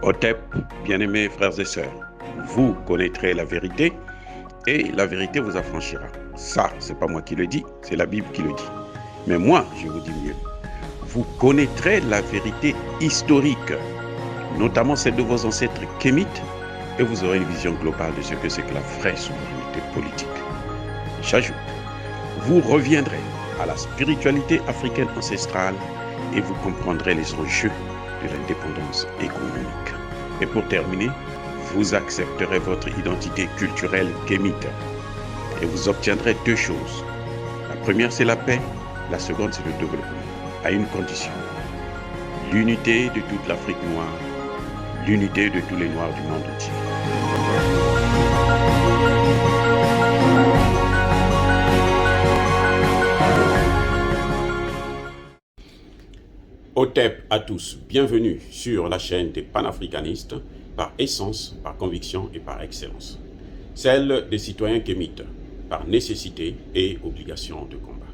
Otep, bien-aimés frères et sœurs, vous connaîtrez la vérité et la vérité vous affranchira. Ça, c'est pas moi qui le dis, c'est la Bible qui le dit. Mais moi, je vous dis mieux. Vous connaîtrez la vérité historique, notamment celle de vos ancêtres kémites, et vous aurez une vision globale de ce que c'est que la vraie souveraineté politique. J'ajoute, vous reviendrez à la spiritualité africaine ancestrale et vous comprendrez les enjeux de l'indépendance économique. Et pour terminer, vous accepterez votre identité culturelle kémite et vous obtiendrez deux choses. La première, c'est la paix. La seconde, c'est le développement, à une condition. L'unité de toute l'Afrique noire, l'unité de tous les Noirs du monde entier. Otep à tous, bienvenue sur la chaîne des panafricanistes, par essence, par conviction et par excellence. Celle des citoyens kémites, par nécessité et obligation de combat.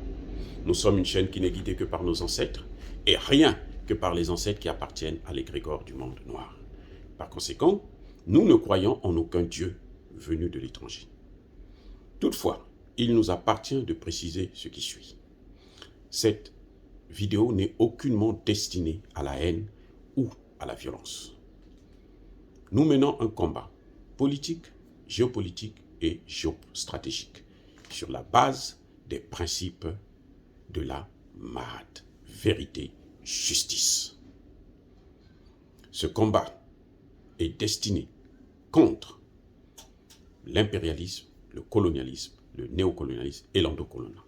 Nous sommes une chaîne qui n'est guidée que par nos ancêtres, et rien que par les ancêtres qui appartiennent à l'égrégore du monde noir. Par conséquent, nous ne croyons en aucun Dieu venu de l'étranger. Toutefois, il nous appartient de préciser ce qui suit. Cette vidéo n'est aucunement destinée à la haine ou à la violence. Nous menons un combat politique, géopolitique et géostratégique sur la base des principes de la Mahat, vérité, justice. Ce combat est destiné contre l'impérialisme, le colonialisme, le néocolonialisme et l'endocoloniat.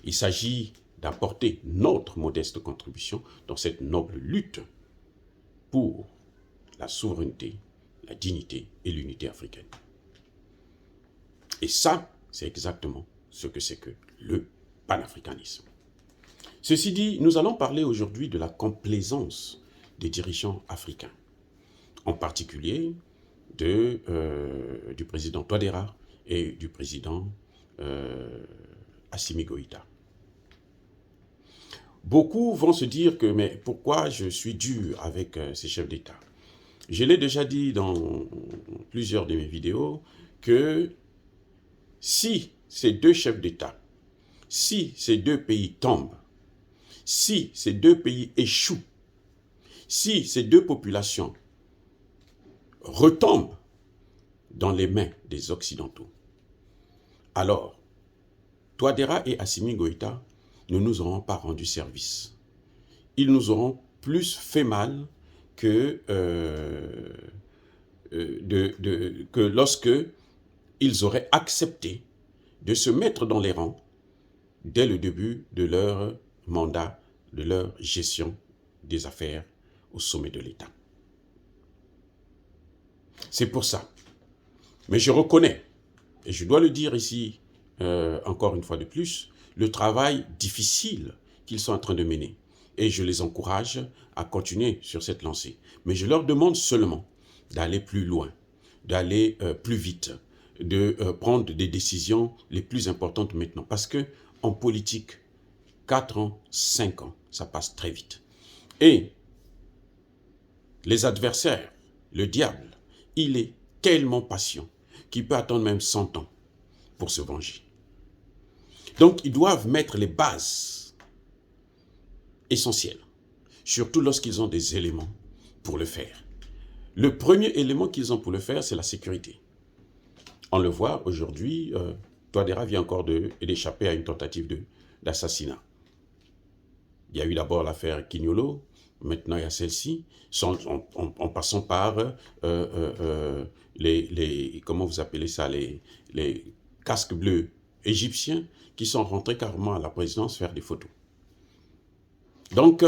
Il s'agit d'apporter notre modeste contribution dans cette noble lutte pour la souveraineté, la dignité et l'unité africaine. Et ça, c'est exactement ce que c'est que le panafricanisme. Ceci dit, nous allons parler aujourd'hui de la complaisance des dirigeants africains, en particulier du président Touadéra et du président Assimi Goïta. Beaucoup vont se dire que, mais pourquoi je suis dur avec ces chefs d'État? Je l'ai déjà dit dans plusieurs de mes vidéos que si ces deux chefs d'État, si ces deux pays tombent, si ces deux pays échouent, si ces deux populations retombent dans les mains des Occidentaux, alors Touadéra et Assimi Goïta ne nous auront pas rendu service. Ils nous auront plus fait mal que lorsque ils auraient accepté de se mettre dans les rangs dès le début de leur mandat, de leur gestion des affaires au sommet de l'État. C'est pour ça. Mais je reconnais, et je dois le dire ici encore une fois de plus, le travail difficile qu'ils sont en train de mener. Et je les encourage à continuer sur cette lancée. Mais je leur demande seulement d'aller plus loin, d'aller plus vite, de prendre des décisions les plus importantes maintenant. Parce que en politique, 4 ans, 5 ans, ça passe très vite. Et les adversaires, le diable, il est tellement patient qu'il peut attendre même 100 ans pour se venger. Donc, ils doivent mettre les bases essentielles, surtout lorsqu'ils ont des éléments pour le faire. Le premier élément qu'ils ont pour le faire, c'est la sécurité. On le voit aujourd'hui, Touadéra vient encore d'échapper à une tentative d'assassinat. Il y a eu d'abord l'affaire Kignolo, maintenant il y a celle-ci, en passant par comment vous appelez ça, les casques bleus égyptiens qui sont rentrés carrément à la présidence faire des photos. Donc,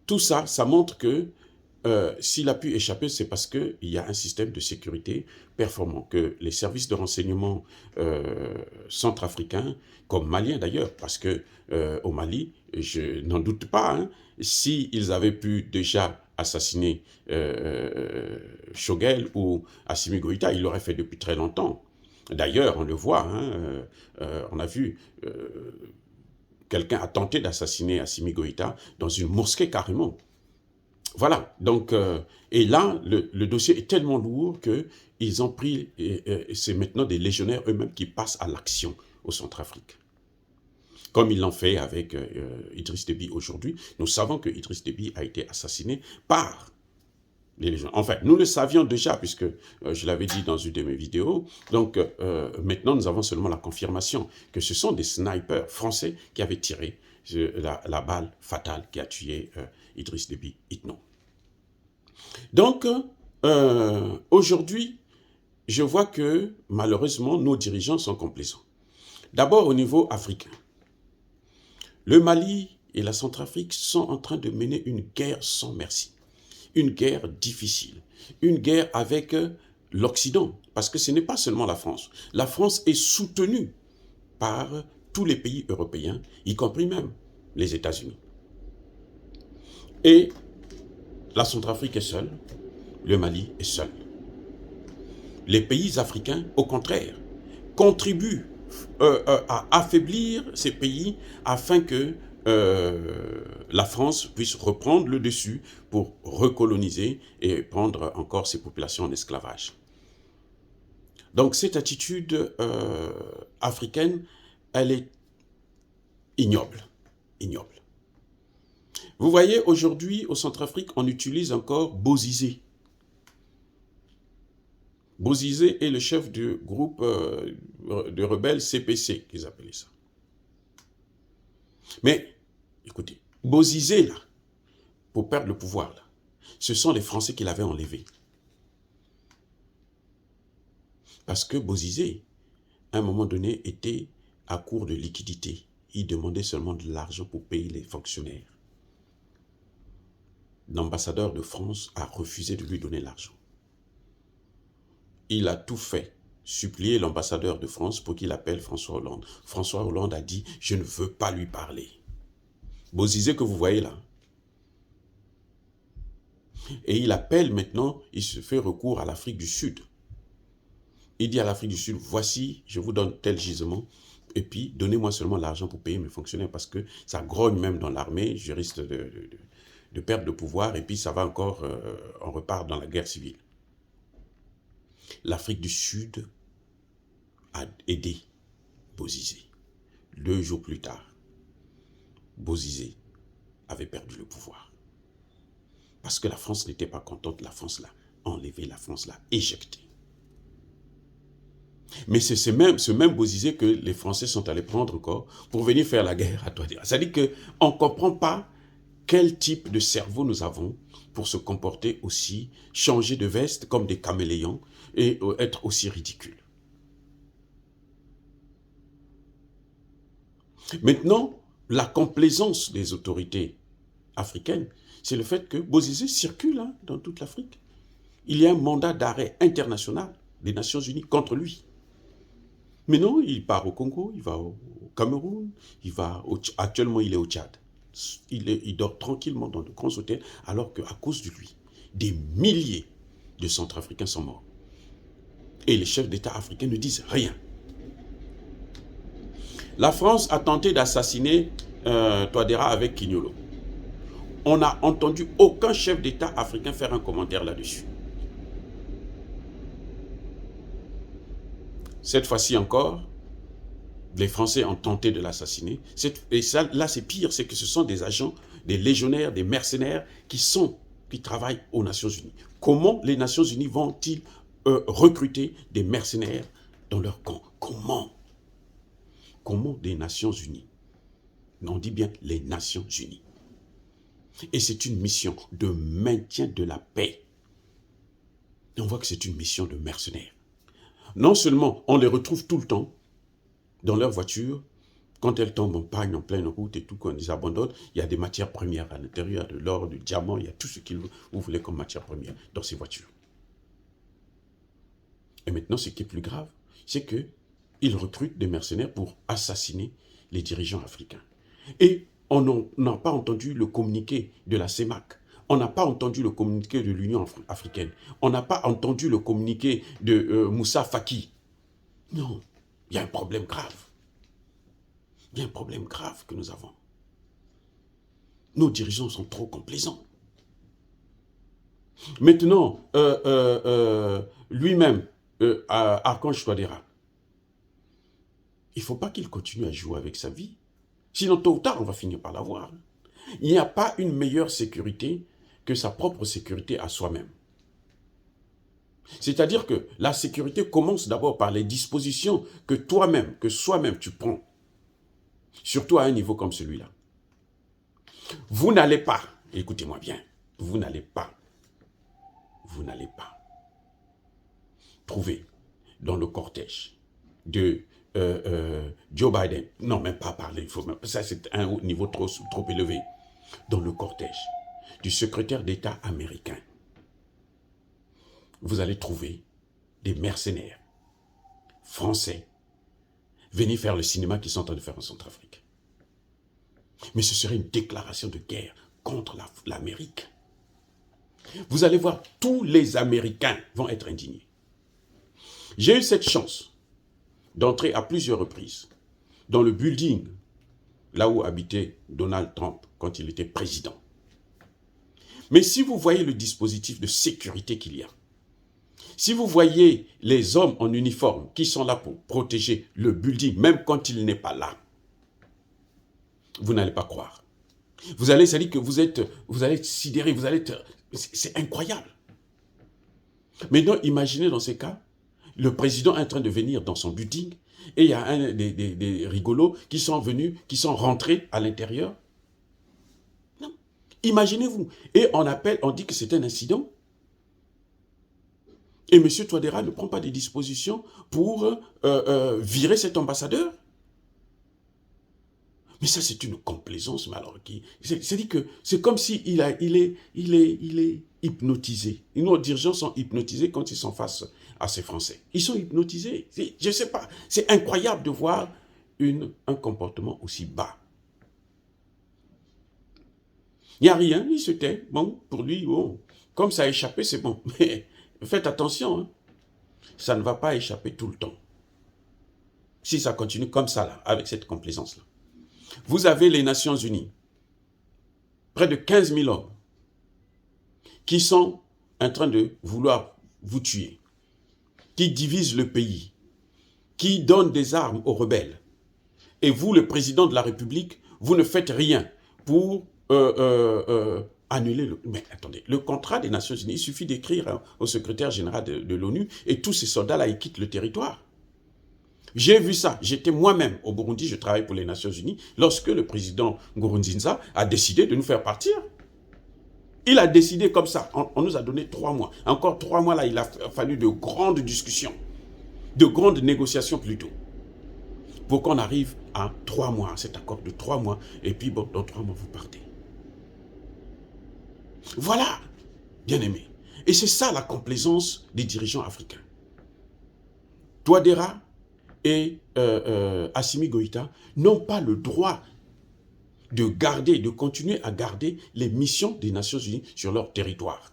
tout ça, ça montre que s'il a pu échapper, c'est parce qu'il y a un système de sécurité performant, que les services de renseignement centrafricains, comme maliens d'ailleurs, parce que au Mali, je n'en doute pas, hein, s'ils avaient pu déjà assassiner Choguel ou Assimi Goïta, ils l'auraient fait depuis très longtemps. D'ailleurs, on le voit, hein, on a vu quelqu'un a tenté d'assassiner Assimi Goïta dans une mosquée carrément. Voilà, donc, et là, le dossier est tellement lourd qu'ils ont pris, et c'est maintenant des légionnaires eux-mêmes qui passent à l'action au Centrafrique. Comme ils l'ont fait avec Idriss Déby aujourd'hui. Nous savons que Idriss Déby a été assassiné par les légionnaires. Enfin, nous le savions déjà, puisque je l'avais dit dans une de mes vidéos. Donc, maintenant, nous avons seulement la confirmation que ce sont des snipers français qui avaient tiré la balle fatale qui a tué Idriss Déby Itno. Donc, aujourd'hui, je vois que malheureusement, nos dirigeants sont complaisants. D'abord au niveau africain. Le Mali et la Centrafrique sont en train de mener une guerre sans merci. Une guerre difficile. Une guerre avec l'Occident. Parce que ce n'est pas seulement la France. La France est soutenue par tous les pays européens, y compris même les États-Unis. Et la Centrafrique est seule. Le Mali est seul. Les pays africains, au contraire, contribuent à affaiblir ces pays afin que la France puisse reprendre le dessus pour recoloniser et prendre encore ces populations en esclavage. Donc cette attitude africaine, elle est ignoble. Ignoble. Vous voyez, aujourd'hui, au Centrafrique, on utilise encore Bozizé. Bozizé est le chef du groupe de rebelles CPC, qu'ils appelaient ça. Mais, écoutez, Bozizé, là, pour perdre le pouvoir, là, ce sont les Français qui l'avaient enlevé. Parce que Bozizé, à un moment donné, était à court de liquidité. Il demandait seulement de l'argent pour payer les fonctionnaires. L'ambassadeur de France a refusé de lui donner l'argent. Il a tout fait, supplier l'ambassadeur de France pour qu'il appelle François Hollande. François Hollande a dit « Je ne veux pas lui parler ». Bozizé que vous voyez là. Et il appelle maintenant, il se fait recours à l'Afrique du Sud. Il dit à l'Afrique du Sud, voici, je vous donne tel gisement, et puis donnez-moi seulement l'argent pour payer mes fonctionnaires, parce que ça grogne même dans l'armée, je risque de perdre le pouvoir, et puis ça va encore, on repart dans la guerre civile. L'Afrique du Sud a aidé Bozizé. 2 jours plus tard, Bozizé avait perdu le pouvoir. Parce que la France n'était pas contente, la France l'a enlevé, la France l'a éjecté. Mais c'est ce même Bozizé que les Français sont allés prendre encore pour venir faire la guerre à Touadéra. C'est-à-dire qu'on ne comprend pas quel type de cerveau nous avons pour se comporter aussi, changer de veste comme des caméléons et être aussi ridicules. Maintenant, la complaisance des autorités africaines, c'est le fait que Bozizé circule dans toute l'Afrique. Il y a un mandat d'arrêt international des Nations Unies contre lui. Mais non, il part au Congo, il va au Cameroun, actuellement il est au Tchad. Il dort tranquillement dans de grands hôtels, alors qu'à cause de lui, des milliers de Centrafricains sont morts. Et les chefs d'État africains ne disent rien. La France a tenté d'assassiner Touadéra avec Kignolo. On n'a entendu aucun chef d'État africain faire un commentaire là-dessus. Cette fois-ci encore, les Français ont tenté de l'assassiner. Et ça, là, c'est pire, c'est que ce sont des agents, des légionnaires, des mercenaires qui travaillent aux Nations Unies. Comment les Nations Unies vont-ils recruter des mercenaires dans leur camp? Comment des Nations Unies? On dit bien les Nations Unies. Et c'est une mission de maintien de la paix. Et on voit que c'est une mission de mercenaires. Non seulement on les retrouve tout le temps dans leur voiture, quand elles tombent en panne en pleine route et tout, quand ils abandonnent, il y a des matières premières à l'intérieur, de l'or, du diamant, il y a tout ce que vous voulez comme matière première dans ces voitures. Et maintenant, ce qui est plus grave, c'est qu'ils recrutent des mercenaires pour assassiner les dirigeants africains. Et on n'a pas entendu le communiqué de la CEMAC. On n'a pas entendu le communiqué de l'Union africaine. On n'a pas entendu le communiqué de Moussa Faki. Non, il y a un problème grave. Il y a un problème grave que nous avons. Nos dirigeants sont trop complaisants. Maintenant, lui-même, Archange Touadéra, il ne faut pas qu'il continue à jouer avec sa vie. Sinon, tôt ou tard, on va finir par l'avoir. Il n'y a pas une meilleure sécurité que sa propre sécurité à soi-même. C'est-à-dire que la sécurité commence d'abord par les dispositions que toi-même, que soi-même tu prends. Surtout à un niveau comme celui-là. Vous n'allez pas, écoutez-moi bien, vous n'allez pas trouver dans le cortège de Joe Biden, non, même pas parler, ça c'est un niveau trop élevé, dans le cortège du secrétaire d'État américain, vous allez trouver des mercenaires français venir faire le cinéma qu'ils sont en train de faire en Centrafrique. Mais ce serait une déclaration de guerre contre l'Amérique. Vous allez voir, tous les Américains vont être indignés. J'ai eu cette chance d'entrer à plusieurs reprises dans le building, là où habitait Donald Trump quand il était président. Mais si vous voyez le dispositif de sécurité qu'il y a, si vous voyez les hommes en uniforme qui sont là pour protéger le building, même quand il n'est pas là, vous n'allez pas croire. Vous allez, ça dit que vous allez être sidéré, c'est incroyable. Maintenant, imaginez dans ces cas, le président est en train de venir dans son building et il y a des rigolos qui sont venus, qui sont rentrés à l'intérieur. Imaginez-vous. Et on dit que c'est un incident. Et M. Touadéra ne prend pas des dispositions pour virer cet ambassadeur. Mais ça, c'est une complaisance, mais alors c'est-à-dire que c'est comme s'il est hypnotisé. Nos dirigeants sont hypnotisés quand ils sont face à ces Français. Ils sont hypnotisés. Je ne sais pas. C'est incroyable de voir un comportement aussi bas. Il n'y a rien, il se tait. Bon, pour lui, bon, comme ça a échappé, c'est bon. Mais faites attention, hein. Ça ne va pas échapper tout le temps. Si ça continue comme ça, là, avec cette complaisance-là. Vous avez les Nations Unies, près de 15 000 hommes, qui sont en train de vouloir vous tuer, qui divisent le pays, qui donnent des armes aux rebelles. Et vous, le président de la République, vous ne faites rien pour annuler le... Mais attendez, le contrat des Nations Unies, il suffit d'écrire au secrétaire général de l'ONU et tous ces soldats-là, ils quittent le territoire. J'ai vu ça. J'étais moi-même au Burundi, je travaille pour les Nations Unies, lorsque le président Nkurunziza a décidé de nous faire partir. Il a décidé comme ça. On nous a donné 3 mois. Encore 3 mois, là, il a fallu de grandes discussions, de grandes négociations plutôt, pour qu'on arrive à 3 mois, cet accord de 3 mois, et puis bon, dans 3 mois, vous partez. Voilà, bien aimé. Et c'est ça la complaisance des dirigeants africains. Touadéra et Assimi Goïta n'ont pas le droit de continuer à garder les missions des Nations Unies sur leur territoire.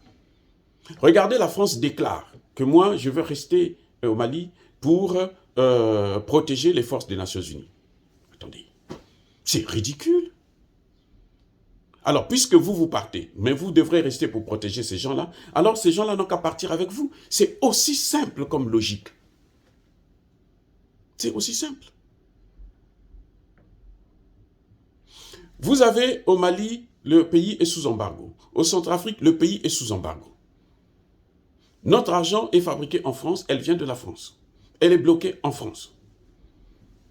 Regardez, la France déclare que moi, je veux rester au Mali pour protéger les forces des Nations Unies. Attendez, c'est ridicule. Alors, puisque vous partez, mais vous devrez rester pour protéger ces gens-là, alors ces gens-là n'ont qu'à partir avec vous. C'est aussi simple comme logique. C'est aussi simple. Vous avez au Mali, le pays est sous embargo. Au Centrafrique, le pays est sous embargo. Notre argent est fabriqué en France, elle vient de la France. Elle est bloquée en France.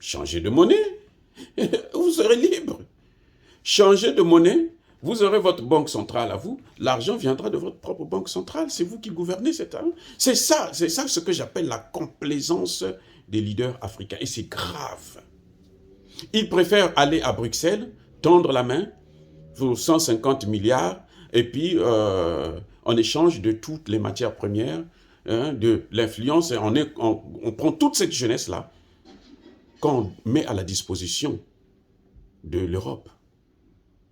Changez de monnaie, vous serez libre. Changez de monnaie, vous aurez votre banque centrale à vous, l'argent viendra de votre propre banque centrale, c'est vous qui gouvernez cet argent. C'est ça ce que j'appelle la complaisance des leaders africains. Et c'est grave. Ils préfèrent aller à Bruxelles, tendre la main pour 150 milliards, et puis en échange de toutes les matières premières, hein, de l'influence, on prend toute cette jeunesse-là qu'on met à la disposition de l'Europe,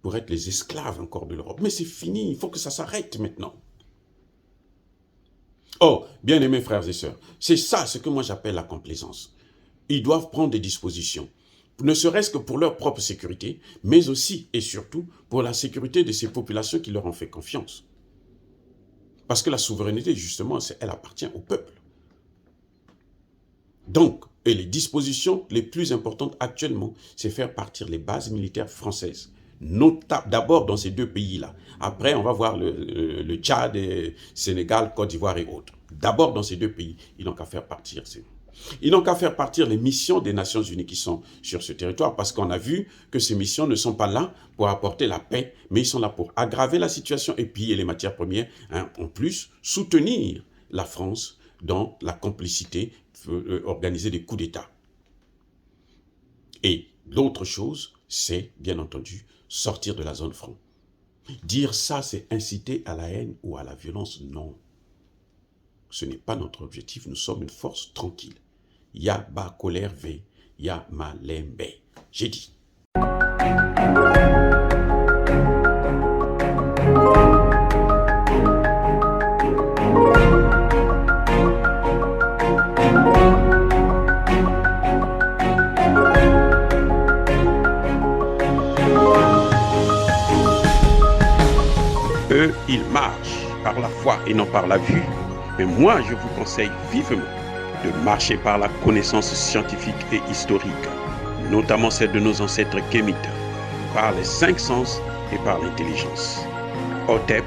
pour être les esclaves encore de l'Europe. Mais c'est fini, il faut que ça s'arrête maintenant. Oh, bien-aimés frères et sœurs, c'est ça ce que moi j'appelle la complaisance. Ils doivent prendre des dispositions, ne serait-ce que pour leur propre sécurité, mais aussi et surtout pour la sécurité de ces populations qui leur ont fait confiance. Parce que la souveraineté, justement, elle appartient au peuple. Donc, et les dispositions les plus importantes actuellement, c'est faire partir les bases militaires françaises. D'abord dans ces deux pays-là. Après, on va voir le Tchad, Sénégal, Côte d'Ivoire et autres. D'abord dans ces deux pays, ils n'ont qu'à faire partir. Ils n'ont qu'à faire partir les missions des Nations Unies qui sont sur ce territoire, parce qu'on a vu que ces missions ne sont pas là pour apporter la paix, mais ils sont là pour aggraver la situation et piller les matières premières. En plus, soutenir la France dans la complicité, organiser des coups d'État. Et l'autre chose, c'est, bien entendu, sortir de la zone franc. Dire ça, c'est inciter à la haine ou à la violence, non. Ce n'est pas notre objectif, nous sommes une force tranquille. Ya ba colère ve, ya malembe. J'ai dit. Eux, ils marchent par la foi et non par la vue. Mais moi, je vous conseille vivement de marcher par la connaissance scientifique et historique, notamment celle de nos ancêtres kémites, par les 5 sens et par l'intelligence. Otep,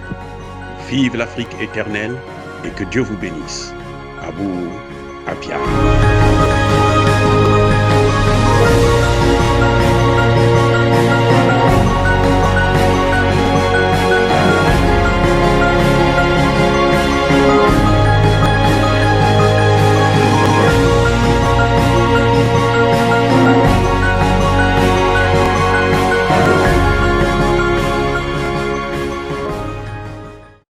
vive l'Afrique éternelle et que Dieu vous bénisse. Abou Abia.